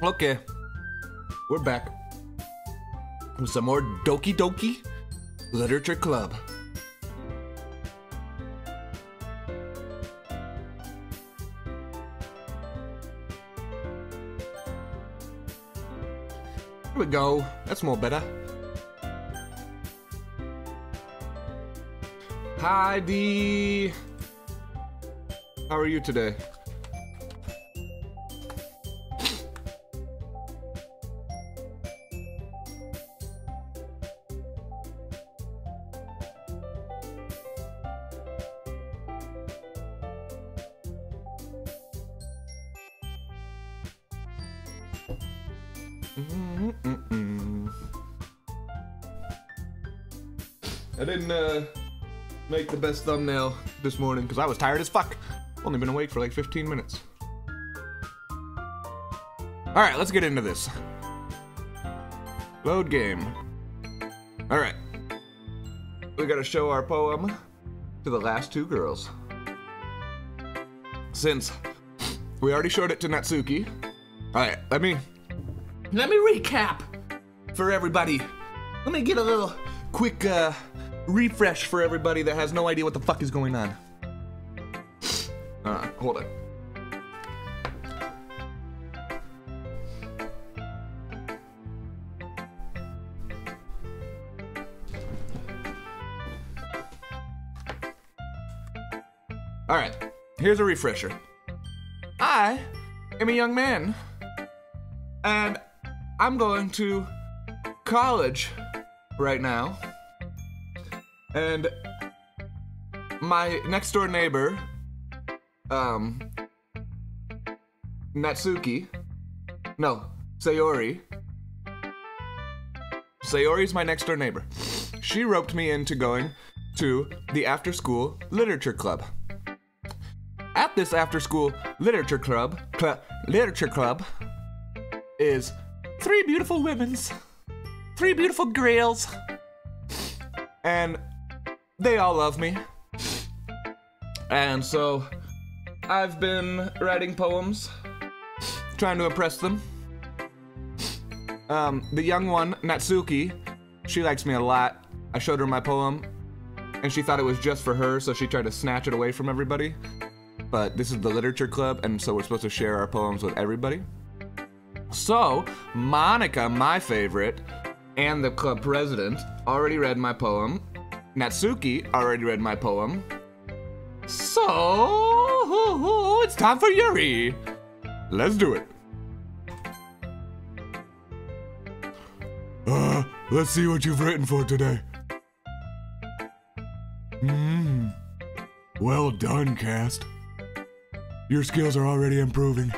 Okay, we're back with some more Doki Literature Club. Here we go. That's more better. Hi, Dee. How are you today? I didn't make the best thumbnail this morning because I was tired as fuck. Only been awake for like 15 minutes. Alright, let's get into this. Load game. Alright. We gotta show our poem to the last two girls. Since we already showed it to Natsuki. Alright, let me recap for everybody. Let me get a little quick refresh for everybody that has no idea what the fuck is going on. Hold on. Alright, here's a refresher. I am a young man, and I'm going to college right now. And my next door neighbor, Sayori. Sayori's my next door neighbor. She roped me into going to the after school literature club. At this after school literature club is three beautiful girls, and they all love me. And so I've been writing poems, trying to impress them. The young one, Natsuki, she likes me a lot. I showed her my poem, and she thought it was just for her, so she tried to snatch it away from everybody. But this is the literature club, and so we're supposed to share our poems with everybody. So, Monika, my favorite, and the club president, already read my poem. Natsuki already read my poem. So, it's time for Yuri. Let's do it. Let's see what you've written for today. Well done, cast. Your skills are already improving.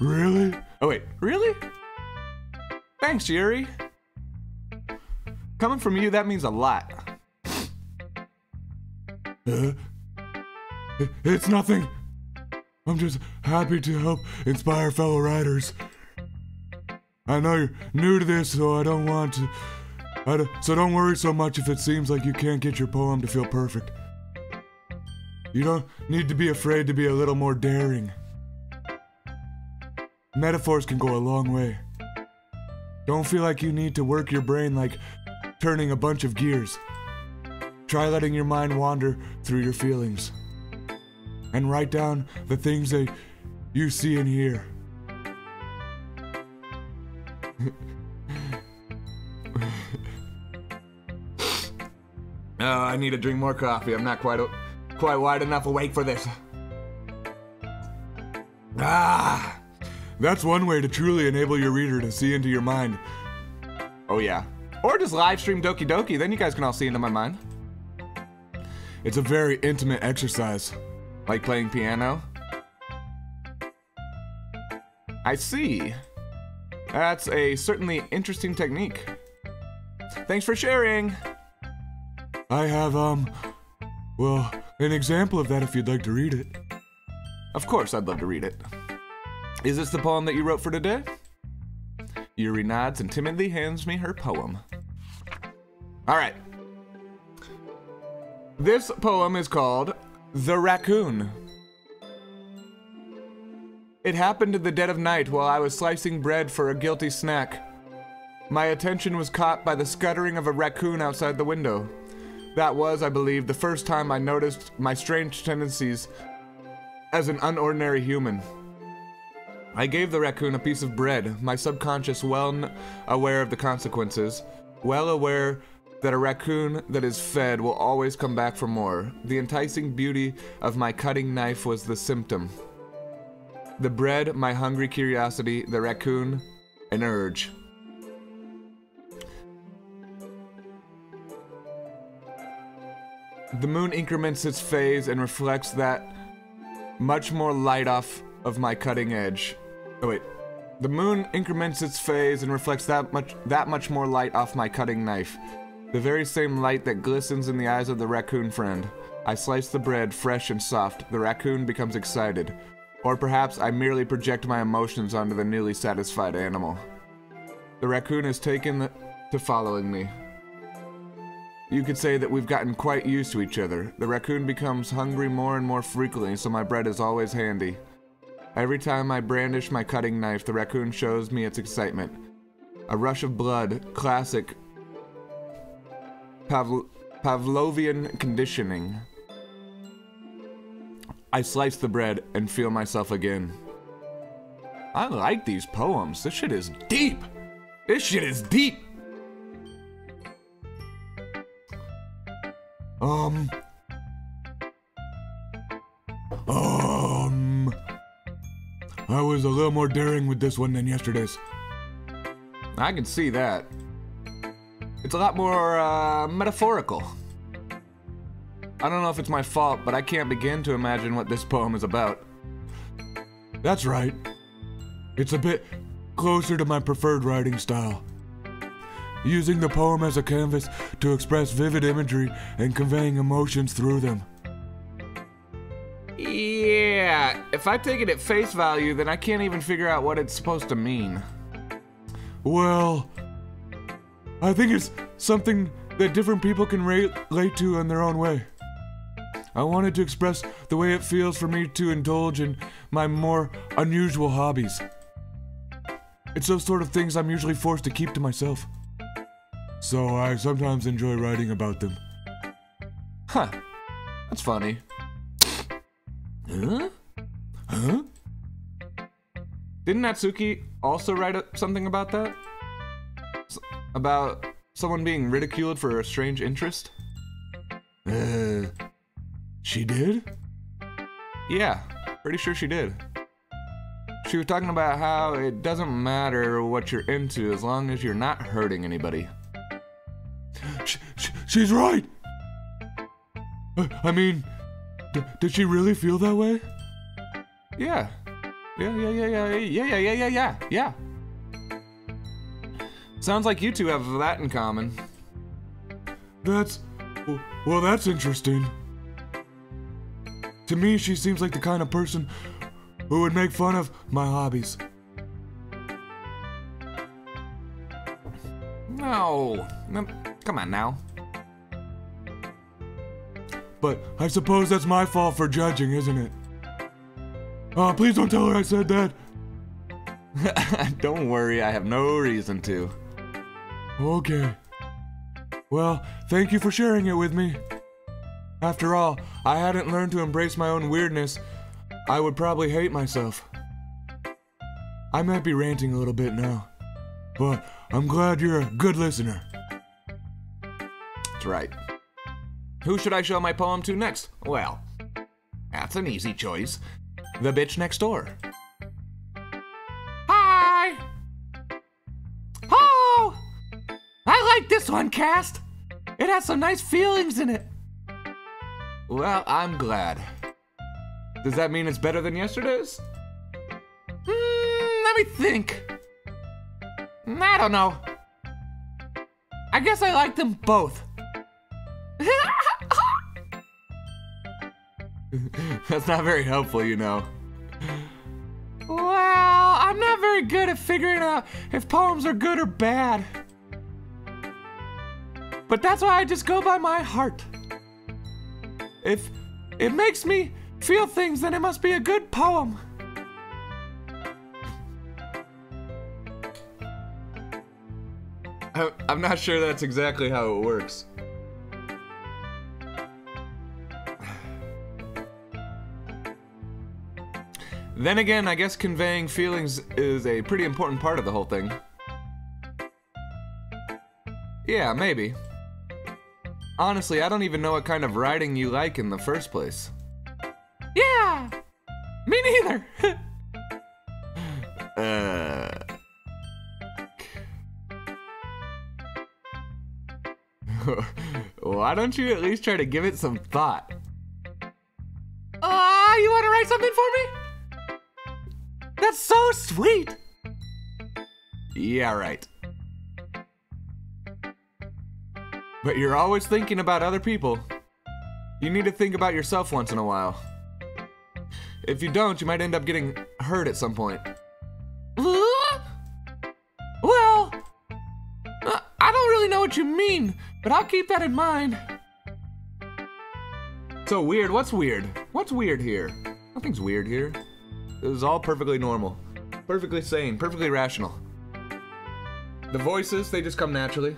Really? Oh wait, really? Thanks, Yuri. Coming from you, that means a lot. It's nothing. I'm just happy to help inspire fellow writers. I know you're new to this, so so don't worry so much if it seems like you can't get your poem to feel perfect. You don't need to be afraid to be a little more daring. Metaphors can go a long way. Don't feel like you need to work your brain like turning a bunch of gears. Try letting your mind wander through your feelings. And write down the things that you see and hear. Oh, I need to drink more coffee. I'm not quite wide enough awake for this. That's one way to truly enable your reader to see into your mind. Oh yeah. Or just live stream Doki, then you guys can all see into my mind. It's a very intimate exercise. Like playing piano? I see. That's a certainly interesting technique. Thanks for sharing. I have, well, an example of that if you'd like to read it. Of course, I'd love to read it. Is this the poem that you wrote for today? Yuri nods and timidly hands me her poem. All right. This poem is called The raccoon. It happened in the dead of night while I was slicing bread for a guilty snack. My attention was caught by the scuttering of a raccoon outside the window. That was, I believe, the first time I noticed my strange tendencies as an unordinary human. I gave the raccoon a piece of bread, my subconscious well aware of the consequences, well aware that a raccoon that is fed will always come back for more. The enticing beauty of my cutting knife was the symptom. The bread, my hungry curiosity, the raccoon, an urge. The moon increments its phase and reflects that much more light off of my cutting edge. Oh wait. The moon increments its phase and reflects that much more light off my cutting knife. The very same light that glistens in the eyes of the raccoon friend. I slice the bread, fresh and soft. The raccoon becomes excited. Or perhaps I merely project my emotions onto the newly satisfied animal. The raccoon is taken to following me. You could say that we've gotten quite used to each other. The raccoon becomes hungry more and more frequently, so my bread is always handy. Every time I brandish my cutting knife, the raccoon shows me its excitement. A rush of blood, classic Pavlovian conditioning. I slice the bread and feel myself again. I like these poems. This shit is deep. This shit is deep. I was a little more daring with this one than yesterday's. I can see that. It's a lot more, metaphorical. I don't know if it's my fault, but I can't begin to imagine what this poem is about. That's right. It's a bit closer to my preferred writing style. Using the poem as a canvas to express vivid imagery and conveying emotions through them. Yeah, if I take it at face value, then I can't even figure out what it's supposed to mean. Well, I think it's something that different people can relate to in their own way. I wanted to express the way it feels for me to indulge in my more unusual hobbies. It's those sort of things I'm usually forced to keep to myself. So I sometimes enjoy writing about them. Huh. That's funny. Huh? Huh? Didn't Natsuki also write something about that? About someone being ridiculed for a strange interest? She did? Yeah, pretty sure she did. She was talking about how it doesn't matter what you're into as long as you're not hurting anybody. She's right! I mean, did she really feel that way? Yeah. Yeah. Sounds like you two have that in common. That's interesting. To me, she seems like the kind of person who would make fun of my hobbies. No, come on now. But I suppose that's my fault for judging, isn't it? Please don't tell her I said that. Don't worry, I have no reason to. Okay. Well, thank you for sharing it with me. After all, I hadn't learned to embrace my own weirdness, I would probably hate myself. I might be ranting a little bit now, but I'm glad you're a good listener. That's right. Who should I show my poem to next? Well, that's an easy choice. The bitch next door. Hi! Oh! I like this one, Cast. It has some nice feelings in it. Well, I'm glad. Does that mean it's better than yesterday's? Let me think. I don't know. I guess I like them both. That's not very helpful, you know. Well, I'm not very good at figuring out if poems are good or bad. But that's why I just go by my heart. If it makes me feel things, then it must be a good poem. I'm not sure that's exactly how it works. Then again, I guess conveying feelings is a pretty important part of the whole thing. Yeah, maybe. Honestly, I don't even know what kind of writing you like in the first place. Yeah! Me neither! Why don't you at least try to give it some thought? You want to write something for me? That's so sweet! Yeah, right. But you're always thinking about other people. You need to think about yourself once in a while. If you don't, you might end up getting hurt at some point. Well, I don't really know what you mean, but I'll keep that in mind. So weird, what's weird? What's weird here? Nothing's weird here. This is all perfectly normal. Perfectly sane, perfectly rational. The voices, they just come naturally.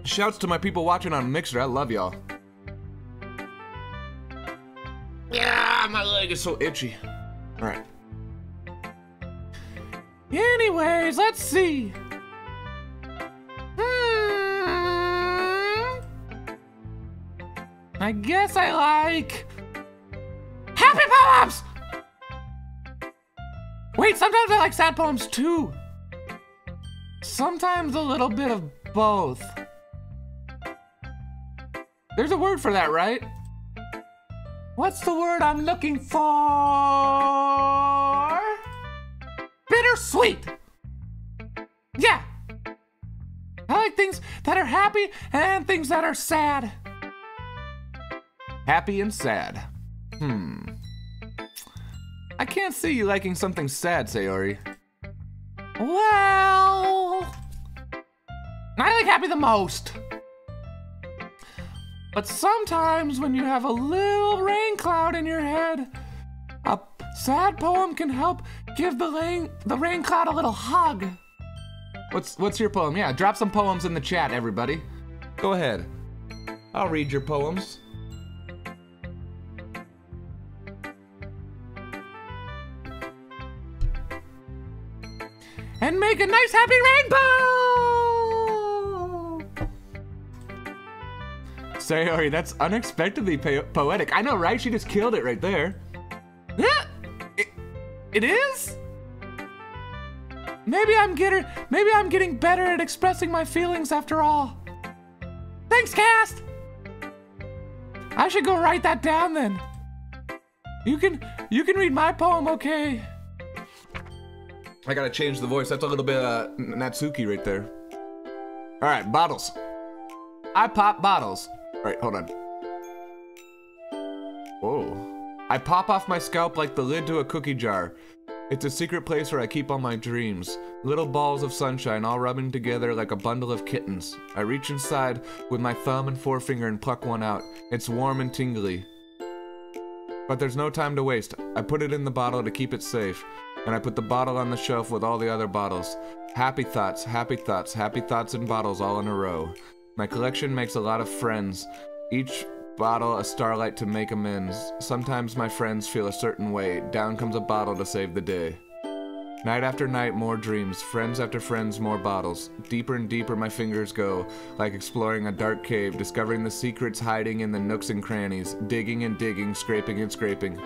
Shouts to my people watching on Mixer, I love y'all. Yeah, my leg is so itchy. Alright. Anyways, let's see. I guess I like happy poems! Wait, sometimes I like sad poems too. Sometimes a little bit of both. There's a word for that, right? What's the word I'm looking for? Bittersweet! Yeah! I like things that are happy and things that are sad. Happy and sad. I can't see you liking something sad, Sayori. Well, I like happy the most. But sometimes when you have a little rain cloud in your head, a sad poem can help give the rain cloud a little hug. What's your poem? Yeah, drop some poems in the chat, everybody. Go ahead. I'll read your poems. And make a nice happy rainbow! Sayori, that's unexpectedly poetic. I know, right? She just killed it right there. Yeah, it is? Maybe I'm getting better at expressing my feelings after all. Thanks, Cast! I should go write that down then. You can read my poem, okay? I gotta change the voice. That's a little bit Natsuki right there. All right, bottles. I pop bottles. All right, hold on. Whoa. I pop off my scalp like the lid to a cookie jar. It's a secret place where I keep all my dreams. Little balls of sunshine all rubbing together like a bundle of kittens. I reach inside with my thumb and forefinger and pluck one out. It's warm and tingly. But there's no time to waste. I put it in the bottle to keep it safe. And I put the bottle on the shelf with all the other bottles. Happy thoughts, happy thoughts, happy thoughts in bottles all in a row. My collection makes a lot of friends. Each bottle a starlight to make amends. Sometimes my friends feel a certain way. Down comes a bottle to save the day. Night after night, more dreams. Friends after friends, more bottles. Deeper and deeper my fingers go, like exploring a dark cave, discovering the secrets hiding in the nooks and crannies. Digging and digging, scraping and scraping.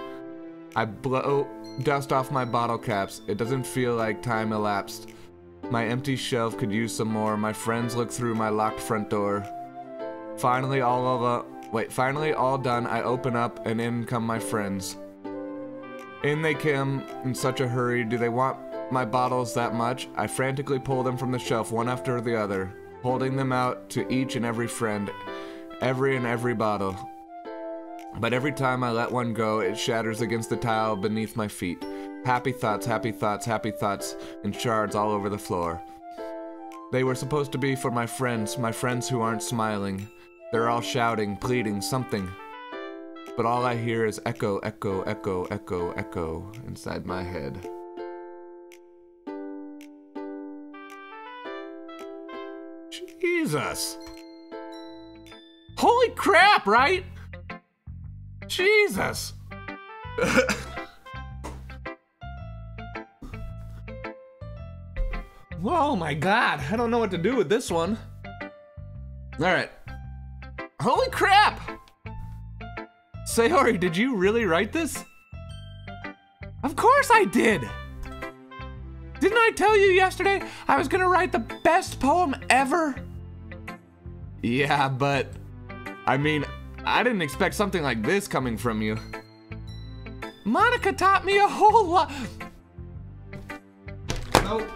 I blow dust off my bottle caps. It doesn't feel like time elapsed. My empty shelf could use some more. My friends look through my locked front door. Finally all done, I open up and in come my friends. In they come in such a hurry. Do they want my bottles that much? I frantically pull them from the shelf one after the other, holding them out to each and every friend, every bottle. But every time I let one go, it shatters against the tile beneath my feet. Happy thoughts, happy thoughts, happy thoughts, in shards all over the floor. They were supposed to be for my friends who aren't smiling. They're all shouting, pleading, something. But all I hear is echo, echo, echo, echo, echo inside my head. Jesus. Holy crap, right? Jesus. Oh my God, I don't know what to do with this one. All right. Holy crap! Sayori, did you really write this? Of course I did! Didn't I tell you yesterday I was gonna write the best poem ever? Yeah, but I mean, I didn't expect something like this coming from you. Monika taught me a whole lot. Nope.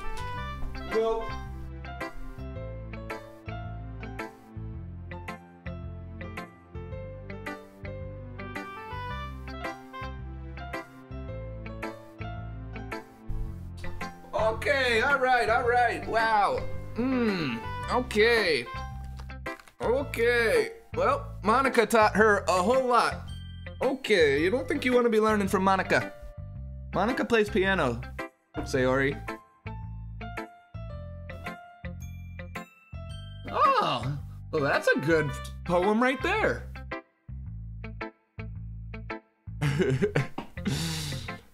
Nope. Okay, all right, wow. Okay. Okay, well, Monika taught her a whole lot. Okay, you don't think you want to be learning from Monika? Monika plays piano, Sayori. Oh, well, that's a good poem right there.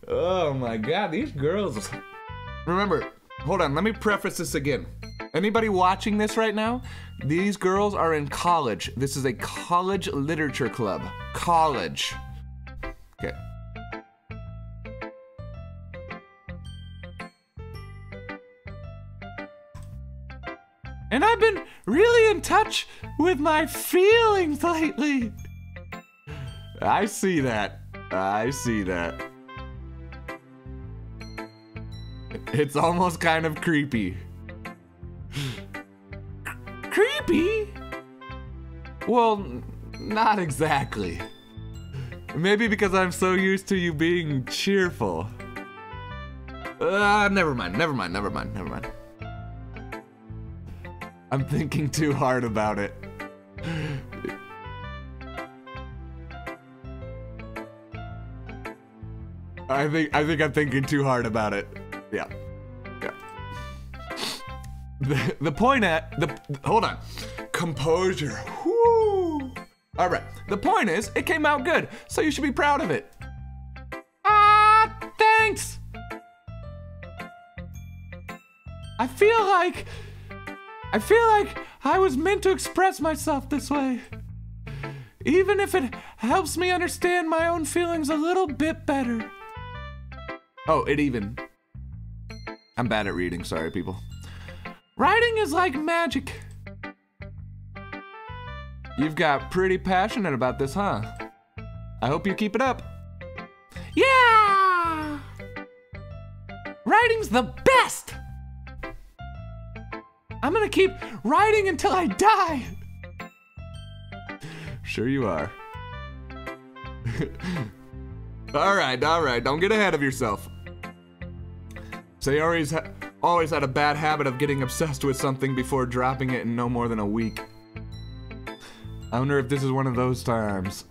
Oh my God, these girls. Remember, hold on, let me preface this again. Anybody watching this right now? These girls are in college. This is a college literature club. College. Okay. And I've been really in touch with my feelings lately. I see that. I see that. It's almost kind of creepy. Creepy? Well, not exactly. Maybe because I'm so used to you being cheerful. Never mind. I'm thinking too hard about it. I think I'm thinking too hard about it. Yeah. The point hold on. Composure. Whoo. All right. The point is, it came out good, so you should be proud of it. Thanks. I feel like I was meant to express myself this way. Even if it helps me understand my own feelings a little bit better. Oh, I'm bad at reading, sorry people. Writing is like magic. You've got pretty passionate about this, huh? I hope you keep it up. Yeah! Writing's the best! I'm gonna keep writing until I die. Sure you are. All right, don't get ahead of yourself. Sayori's always had a bad habit of getting obsessed with something before dropping it in no more than a week. I wonder if this is one of those times.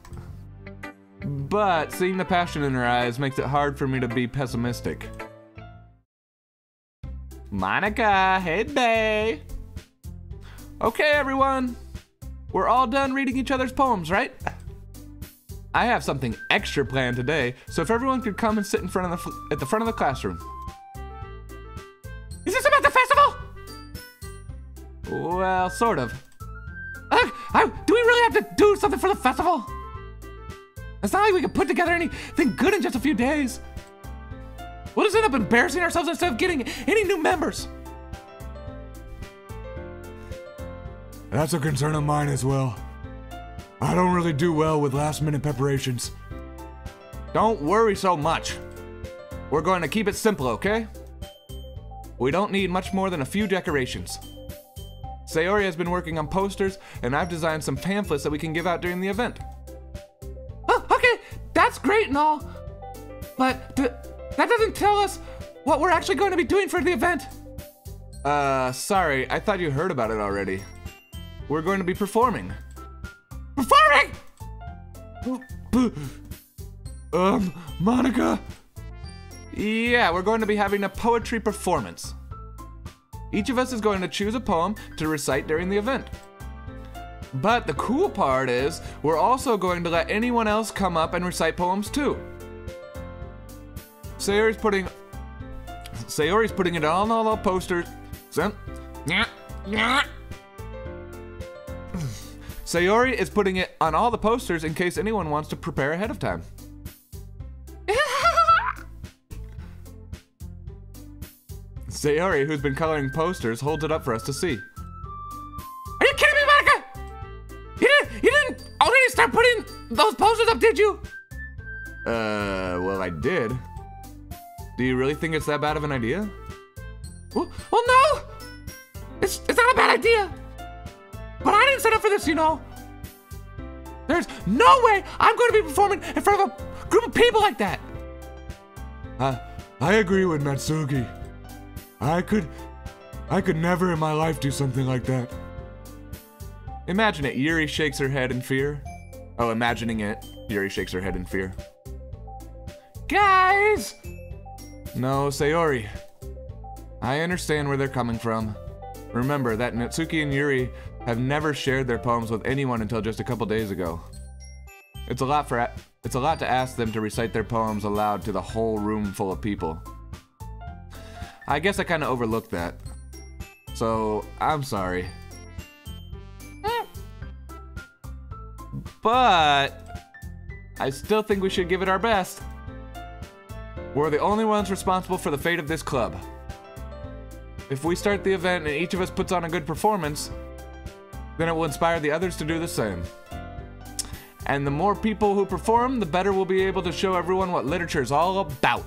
But seeing the passion in her eyes makes it hard for me to be pessimistic. Monika, hey bae. Okay everyone, we're all done reading each other's poems, right? I have something extra planned today, so if everyone could come and sit in front of at the front of the classroom. Is this about the festival? Well, sort of. Do we really have to do something for the festival? It's not like we can put together anything good in just a few days. We'll just end up embarrassing ourselves instead of getting any new members. That's a concern of mine as well. I don't really do well with last-minute preparations. Don't worry so much. We're going to keep it simple, okay? We don't need much more than a few decorations. Sayori has been working on posters, and I've designed some pamphlets that we can give out during the event. Oh, okay, that's great and all, but that doesn't tell us what we're actually going to be doing for the event. Sorry, I thought you heard about it already. We're going to be performing. Monika? Yeah, we're going to be having a poetry performance. Each of us is going to choose a poem to recite during the event. But the cool part is, we're also going to let anyone else come up and recite poems too. Sayori's putting it on all the posters. Sayori is putting it on all the posters in case anyone wants to prepare ahead of time. Sayori, who's been coloring posters, holds it up for us to see. Are you kidding me, Monika? You didn't already start putting those posters up, did you? Well, I did. Do you really think it's that bad of an idea? Well, no! It's not a bad idea. But I didn't sign up for this, you know. There's no way I'm going to be performing in front of a group of people like that. I agree with Natsuki. I could never in my life do something like that. Imagine it. Yuri shakes her head in fear. Oh, imagining it. Yuri shakes her head in fear. Guys! No, Sayori. I understand where they're coming from. Remember that Natsuki and Yuri have never shared their poems with anyone until just a couple days ago. It's a lot to ask them to recite their poems aloud to the whole room full of people. I guess I kind of overlooked that. So, I'm sorry. But I still think we should give it our best. We're the only ones responsible for the fate of this club. If we start the event and each of us puts on a good performance, then it will inspire the others to do the same. And the more people who perform, the better we'll be able to show everyone what literature is all about.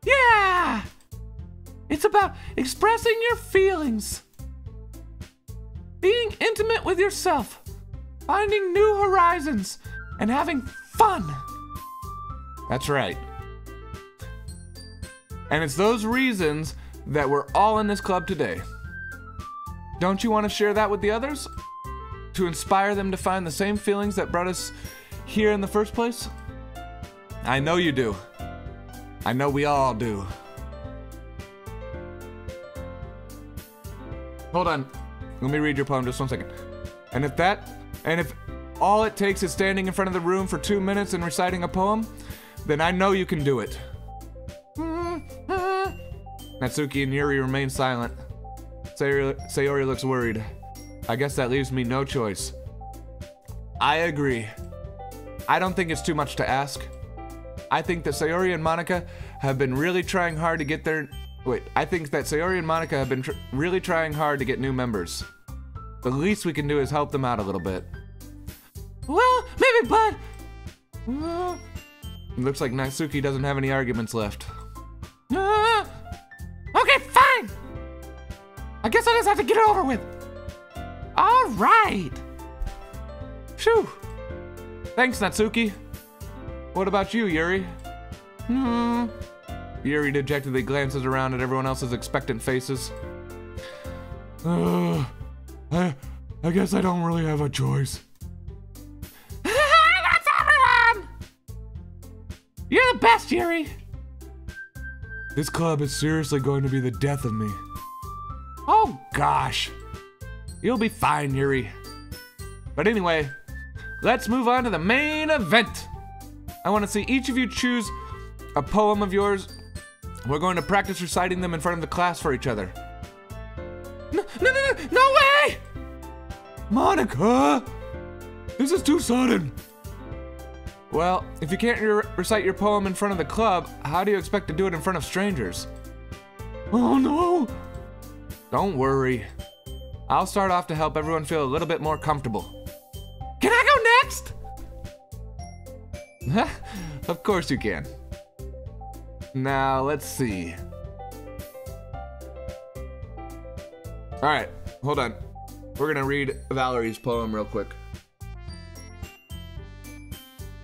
Yeah! It's about expressing your feelings, being intimate with yourself, finding new horizons, and having fun. That's right. And it's those reasons that we're all in this club today. Don't you want to share that with the others? To inspire them to find the same feelings that brought us here in the first place? I know you do. I know we all do. Hold on. Let me read your poem just 1 second. And if all it takes is standing in front of the room for 2 minutes and reciting a poem, then I know you can do it. Natsuki and Yuri remain silent. Sayori looks worried. I guess that leaves me no choice. I agree. I don't think it's too much to ask. I think that Sayori and Monika have been really trying hard to get their... I think that Sayori and Monika have been really trying hard to get new members. The least we can do is help them out a little bit. Well, maybe, but... Looks like Natsuki doesn't have any arguments left. Okay, fine! I guess I just have to get it over with. All right. Phew. Thanks, Natsuki. What about you, Yuri? Yuri dejectedly glances around at everyone else's expectant faces. I guess I don't really have a choice. That's everyone! You're the best, Yuri. This club is seriously going to be the death of me. Oh, gosh. You'll be fine, Yuri. But anyway, let's move on to the main event. I want to see each of you choose a poem of yours. We're going to practice reciting them in front of the class for each other. No way! Monika! This is too sudden. Well, if you can't recite your poem in front of the club, how do you expect to do it in front of strangers? Oh no! Don't worry. I'll start off to help everyone feel a little bit more comfortable. Can I go next? Of course you can. Now, let's see. Alright, hold on. We're gonna read Valerie's poem real quick.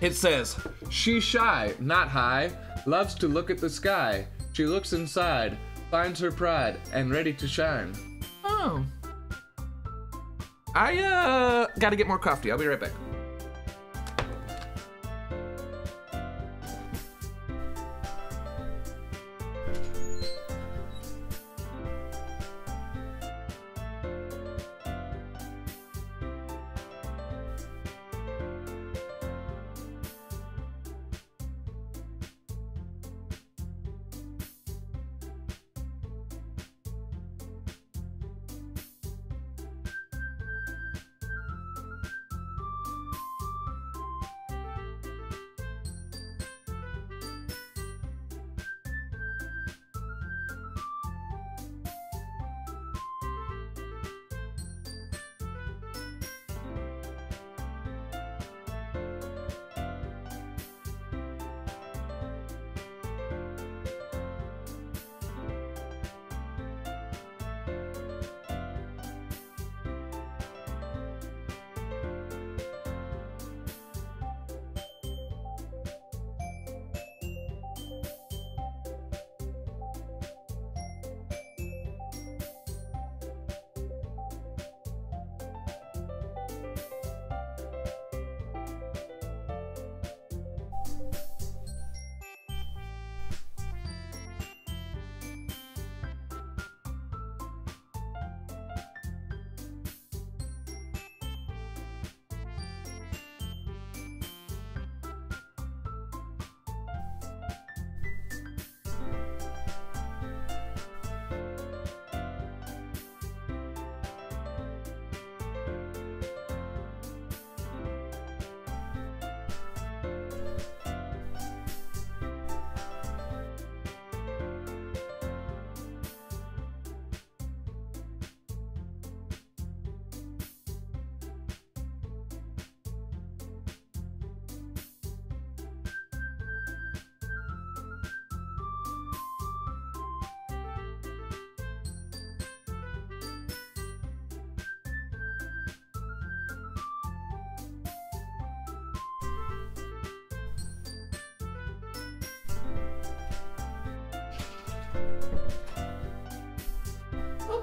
It says, she's shy, not high, loves to look at the sky. She looks inside, finds her pride, and ready to shine. Oh. I gotta get more coffee. I'll be right back.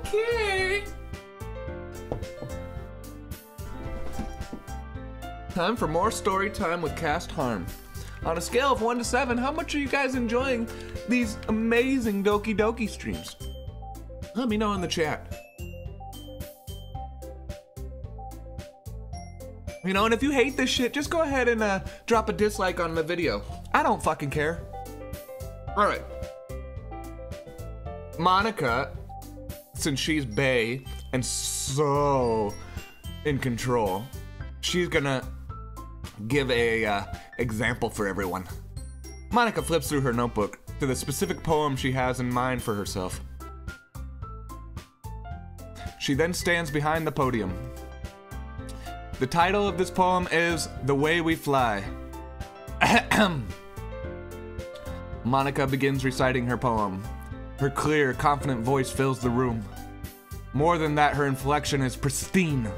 Okay. Time for more story time with Cast Harm. On a scale of 1 to 7, how much are you guys enjoying these amazing Doki streams? Let me know in the chat. You know, and if you hate this shit, just go ahead and drop a dislike on the video. I don't fucking care. All right. Monika, since she's BAE and so in control, she's gonna give a example for everyone. Monika flips through her notebook to the specific poem she has in mind for herself. She then stands behind the podium. The title of this poem is The Way We Fly. Monika begins reciting her poem. Her clear, confident voice fills the room. More than that, her inflection is pristine.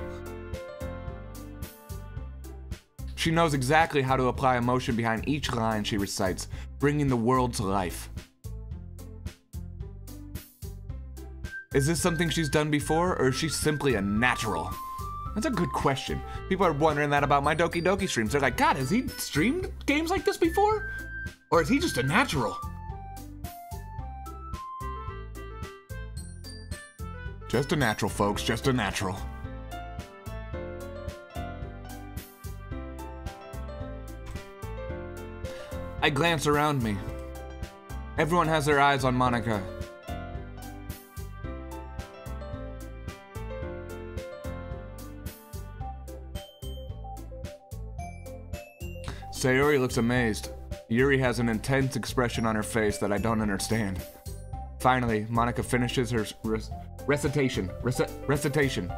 She knows exactly how to apply emotion behind each line she recites, bringing the world to life. Is this something she's done before, or is she simply a natural? That's a good question. People are wondering that about my Doki streams. They're like, God, has he streamed games like this before? Or is he just a natural? Just a natural, folks, just a natural. I glance around me. Everyone has their eyes on Monika. Sayori looks amazed. Yuri has an intense expression on her face that I don't understand. Finally, Monika finishes her recitation. Recitation.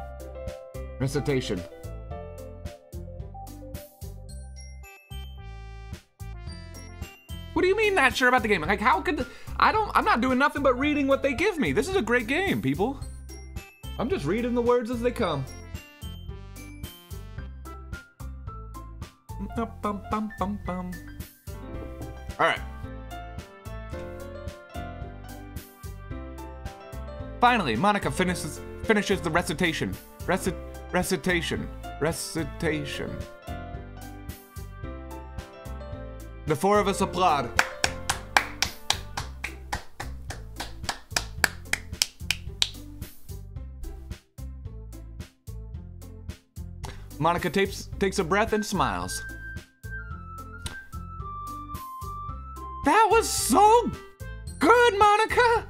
What do you mean not sure about the game? Like, how could I'm not doing nothing but reading what they give me. This is a great game, people. I'm just reading the words as they come. All right. Finally, Monika finishes the recitation. Recitation. The four of us applaud. Monika takes a breath and smiles. That was so good, Monika!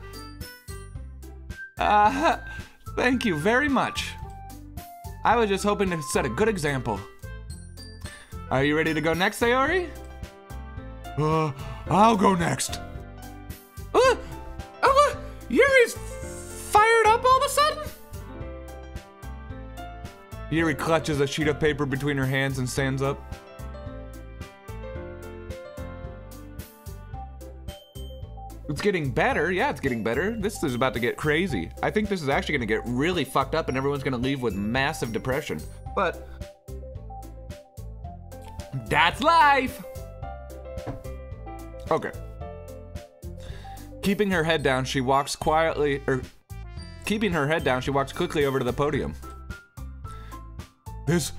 Thank you very much. I was just hoping to set a good example. Are you ready to go next, Sayori? I'll go next. Yuri's fired up all of a sudden? Yuri clutches a sheet of paper between her hands and stands up. It's getting better. Yeah, it's getting better. This is about to get crazy. I think this is actually going to get really fucked up and everyone's going to leave with massive depression. But that's life. Okay. Keeping her head down, she walks quickly over to the podium. This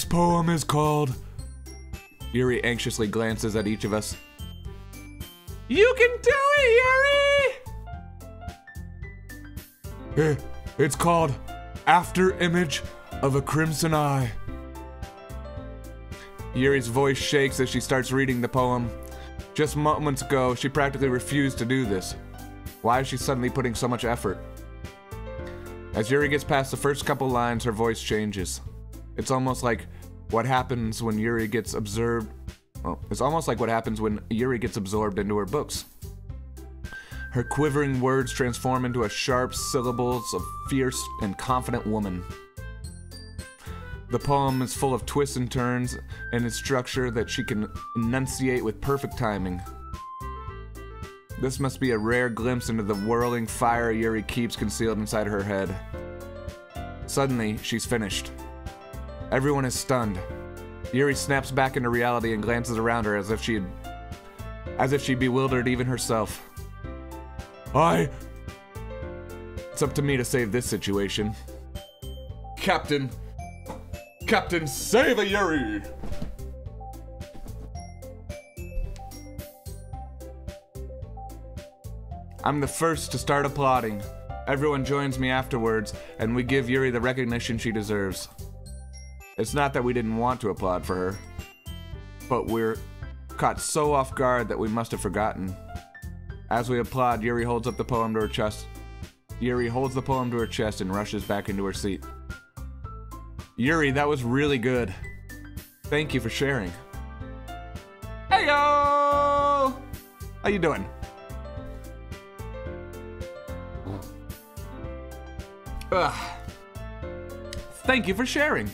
poem is called... Yuri anxiously glances at each of us. You can do it, Yuri! It's called After Image of a Crimson Eye. Yuri's voice shakes as she starts reading the poem. Just moments ago, she practically refused to do this. Why is she suddenly putting so much effort? As Yuri gets past the first couple lines, her voice changes. It's almost like what happens when Yuri gets absorbed. Well, it's almost like what happens when Yuri gets absorbed into her books. Her quivering words transform into a sharp syllables of fierce and confident woman. The poem is full of twists and turns and its structure that she can enunciate with perfect timing. This must be a rare glimpse into the whirling fire Yuri keeps concealed inside her head. Suddenly, she's finished. Everyone is stunned. Yuri snaps back into reality and glances around her as if she bewildered even herself. It's up to me to save this situation. Captain, save a Yuri! I'm the first to start applauding. Everyone joins me afterwards, and we give Yuri the recognition she deserves. It's not that we didn't want to applaud for her, but we're caught so off guard that we must have forgotten. As we applaud, Yuri holds up the poem to her chest. Yuri holds the poem to her chest and rushes back into her seat. Yuri, that was really good. Thank you for sharing. Heyo! How you doing? Ugh. Thank you for sharing.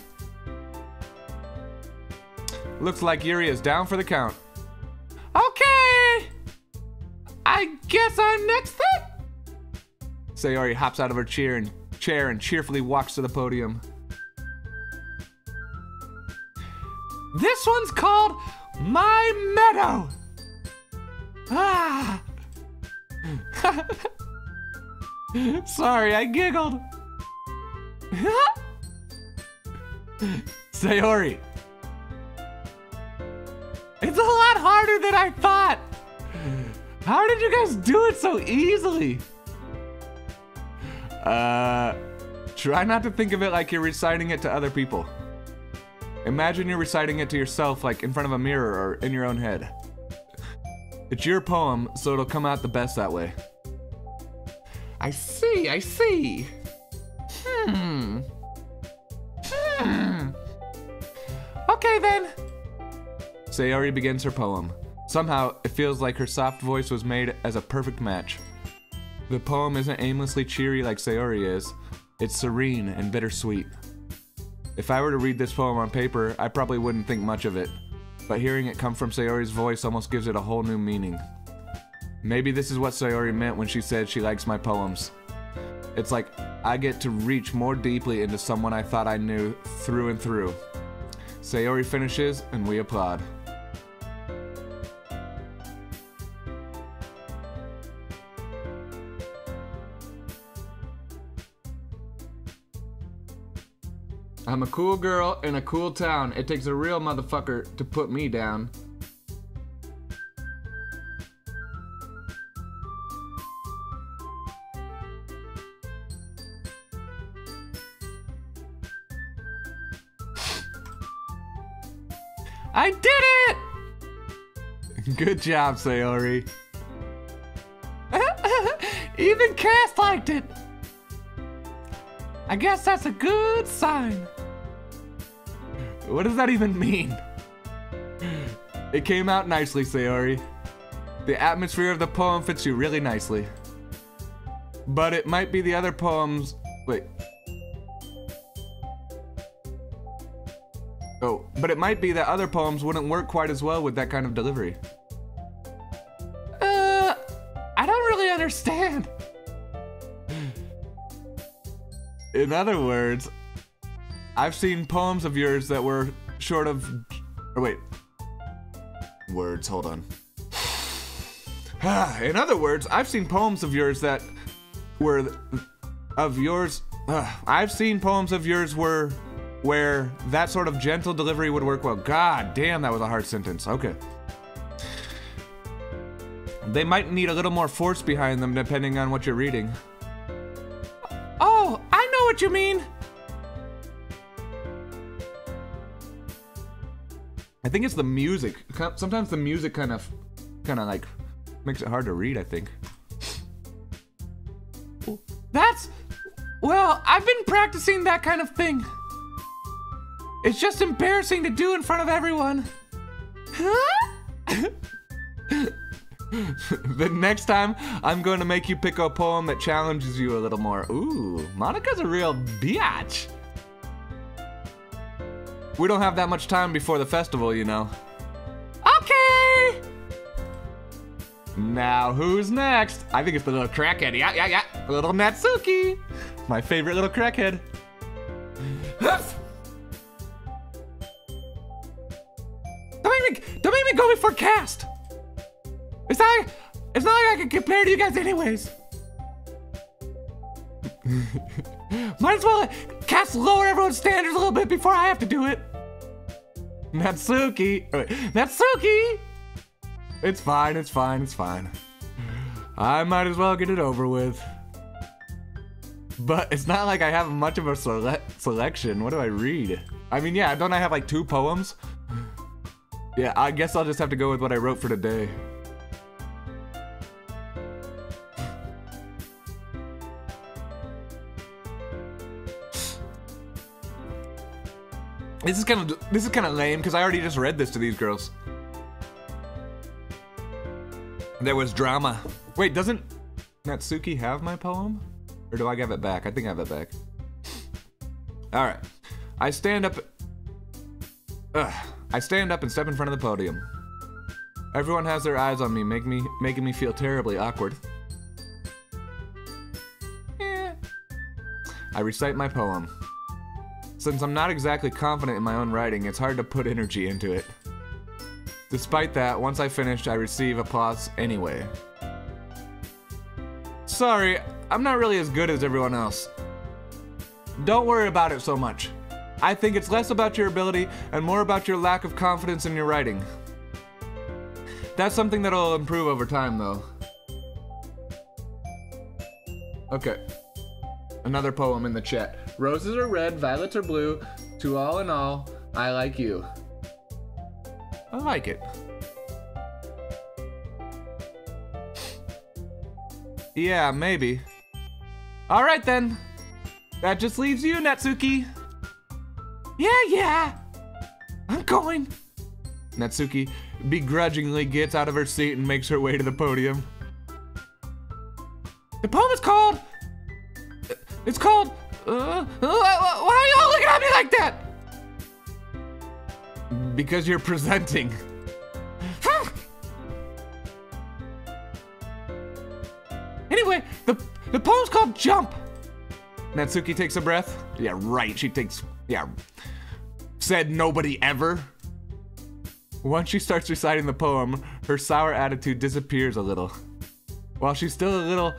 Looks like Yuri is down for the count. Okay! I guess I'm next then? Sayori hops out of her chair and cheerfully walks to the podium. This one's called My Meadow. Ah! Sorry, I giggled. Sayori. It's a lot harder than I thought. How did you guys do it so easily? Try not to think of it like you're reciting it to other people. Imagine you're reciting it to yourself, like in front of a mirror or in your own head. It's your poem, so it'll come out the best that way. I see. Okay then. Sayori begins her poem. Somehow, it feels like her soft voice was made as a perfect match. The poem isn't aimlessly cheery like Sayori is. It's serene and bittersweet. If I were to read this poem on paper, I probably wouldn't think much of it. But hearing it come from Sayori's voice almost gives it a whole new meaning. Maybe this is what Sayori meant when she said she likes my poems. It's like I get to reach more deeply into someone I thought I knew through and through. Sayori finishes and we applaud. I'm a cool girl in a cool town. It takes a real motherfucker to put me down. I did it! Good job, Sayori. Even Cass liked it. I guess that's a good sign. What does that even mean? It came out nicely, Sayori. The atmosphere of the poem fits you really nicely. But it might be the other poems... Wait. Oh, but it might be that other poems wouldn't work quite as well with that kind of delivery. I don't really understand. In other words, I've seen poems of yours that were short of... Or wait. Words, hold on. In other words, I've seen poems of yours that were... I've seen poems of yours where that sort of gentle delivery would work well. God damn, that was a hard sentence. Okay. They might need a little more force behind them depending on what you're reading. Oh, I know what you mean. I think it's the music. Sometimes the music kind of like makes it hard to read, I think. Well, I've been practicing that kind of thing. It's just embarrassing to do in front of everyone. Huh? The next time, I'm going to make you pick a poem that challenges you a little more. Ooh, Monika's a real biatch. We don't have that much time before the festival, you know. Okay! Now, who's next? I think it's the little crackhead. Yeah. Little Natsuki. My favorite little crackhead. Don't make me go before cast. It's not like I can compare to you guys anyways. Might as well cast lower everyone's standards a little bit before I have to do it. Natsuki. Natsuki! It's fine, it's fine, it's fine. I might as well get it over with. But it's not like I have much of a selection. What do I read? I mean, yeah, don't I have like 2 poems? Yeah, I guess I'll just have to go with what I wrote for today. This is kind of lame because I already just read this to these girls. There was drama. Wait, doesn't Natsuki have my poem? Or do I give it back? I think I have it back. All right. I stand up and step in front of the podium. Everyone has their eyes on me, making me feel terribly awkward. I recite my poem. Since I'm not exactly confident in my own writing, it's hard to put energy into it. Despite that, once I finish, I receive applause anyway. Sorry, I'm not really as good as everyone else. Don't worry about it so much. I think it's less about your ability and more about your lack of confidence in your writing. That's something that'll improve over time, though. Okay. Another poem in the chat. Roses are red, violets are blue. To all in all, I like you. I like it. Yeah, maybe. Alright then. That just leaves you, Natsuki. Yeah. I'm going. Natsuki begrudgingly gets out of her seat and makes her way to the podium. The poem is called... It's called... why are y'all looking at me like that? Because you're presenting. Anyway, the poem's called Jump. Natsuki takes a breath. Yeah, right. She takes... Yeah. Said nobody ever. Once she starts reciting the poem, her sour attitude disappears a little. While she's still a little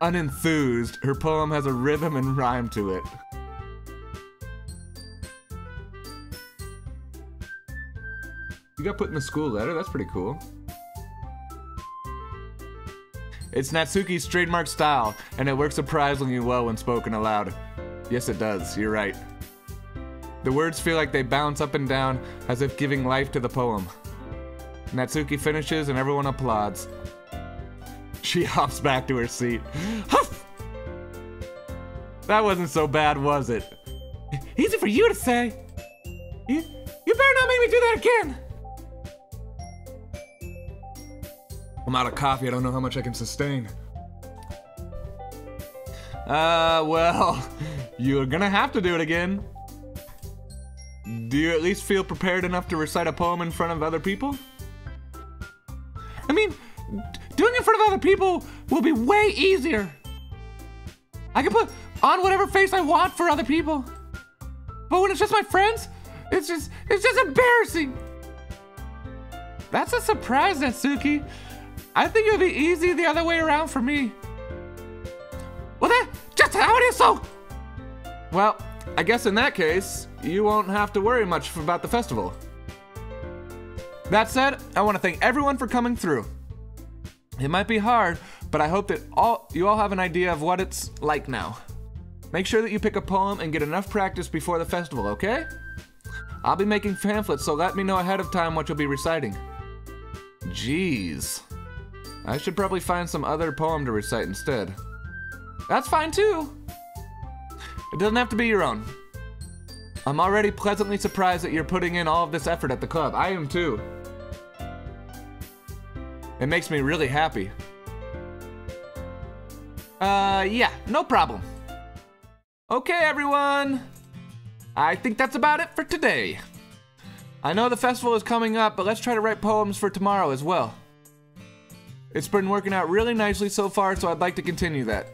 unenthused, her poem has a rhythm and rhyme to it. You got put in the school letter? That's pretty cool. It's Natsuki's trademark style, and it works surprisingly well when spoken aloud. Yes, it does. You're right. The words feel like they bounce up and down, as if giving life to the poem. Natsuki finishes, and everyone applauds. She hops back to her seat. Huff! That wasn't so bad, was it? Easy for you to say. You better not make me do that again. I'm out of coffee. I don't know how much I can sustain. Well, you're gonna have to do it again. Do you at least feel prepared enough to recite a poem in front of other people? I mean, doing it in front of other people will be way easier. I can put on whatever face I want for other people. But when it's just my friends, it's just embarrassing. That's a surprise, Natsuki. I think it'll be easy the other way around for me. Well, that's just how it is, so. Well, I guess in that case, you won't have to worry much about the festival. That said, I want to thank everyone for coming through. It might be hard, but I hope that you all have an idea of what it's like now. Make sure that you pick a poem and get enough practice before the festival, okay? I'll be making pamphlets, so let me know ahead of time what you'll be reciting. Jeez. I should probably find some other poem to recite instead. That's fine too. It doesn't have to be your own. I'm already pleasantly surprised that you're putting in all of this effort at the club. I am too. It makes me really happy. Yeah, no problem. Okay, everyone. I think that's about it for today. I know the festival is coming up, but let's try to write poems for tomorrow as well. It's been working out really nicely so far, so I'd like to continue that.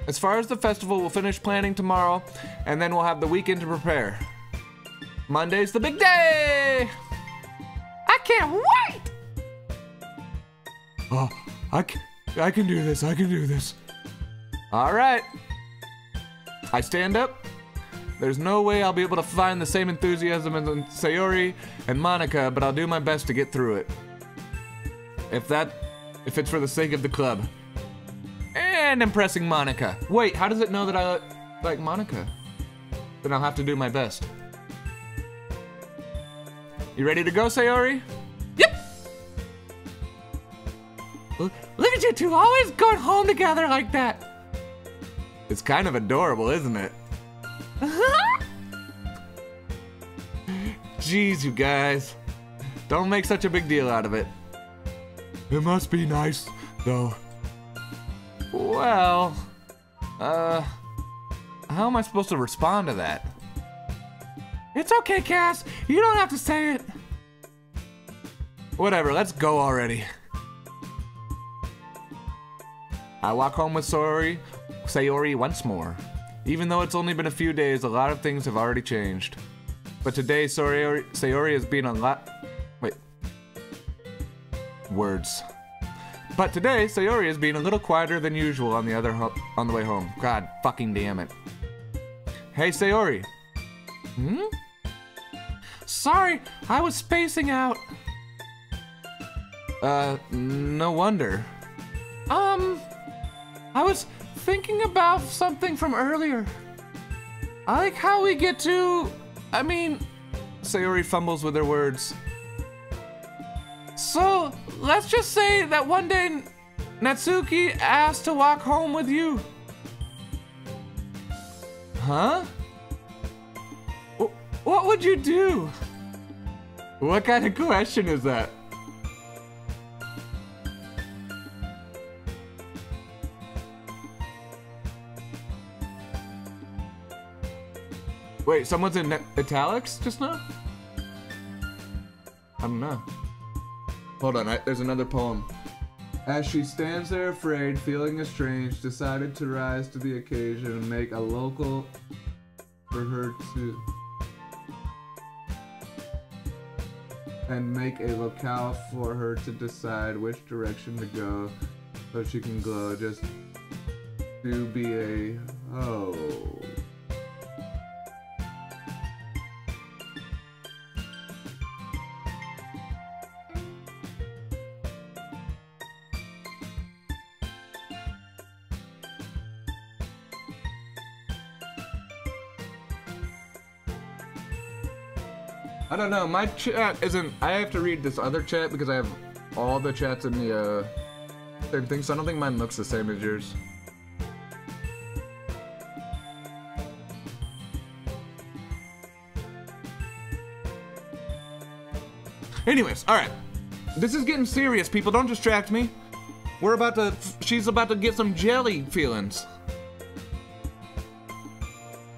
As far as the festival, we'll finish planning tomorrow, and then we'll have the weekend to prepare. Monday's the big day! I can't wait! Oh, I can do this. I can do this. All right. I stand up. There's no way I'll be able to find the same enthusiasm in Sayori and Monika, but I'll do my best to get through it. If it's for the sake of the club. And impressing Monika. Wait, how does it know that I like Monika? Then I'll have to do my best. You ready to go, Sayori? Yep! Look at you two always going home together like that. It's kind of adorable, isn't it? Jeez, you guys. Don't make such a big deal out of it. It must be nice, though. Well, how am I supposed to respond to that? It's okay, Cass. You don't have to say it. Whatever, let's go already. I walk home with Sayori once more. Even though it's only been a few days, a lot of things have already changed. But today, Sayori has been a lot... Wait. Words. But today, Sayori is being a little quieter than usual on the way home. God fucking damn it. Hey, Sayori. Hmm? Sorry, I was spacing out. No wonder. I was thinking about something from earlier. I like how we get to... Sayori fumbles with her words. So, let's just say that one day Natsuki asked to walk home with you. Huh? What would you do? What kind of question is that? Wait, someone's in italics just now? I don't know. Hold on, there's another poem. As she stands there afraid, feeling estranged, decided to rise to the occasion and make a local for her to... And make a locale for her to decide which direction to go so she can glow. Just do be a hoe. I don't know, my chat isn't... I have to read this other chat because I have all the chats in the same thing, so I don't think mine looks the same as yours. Anyways, alright. This is getting serious, people. Don't distract me. She's about to get some jelly feelings.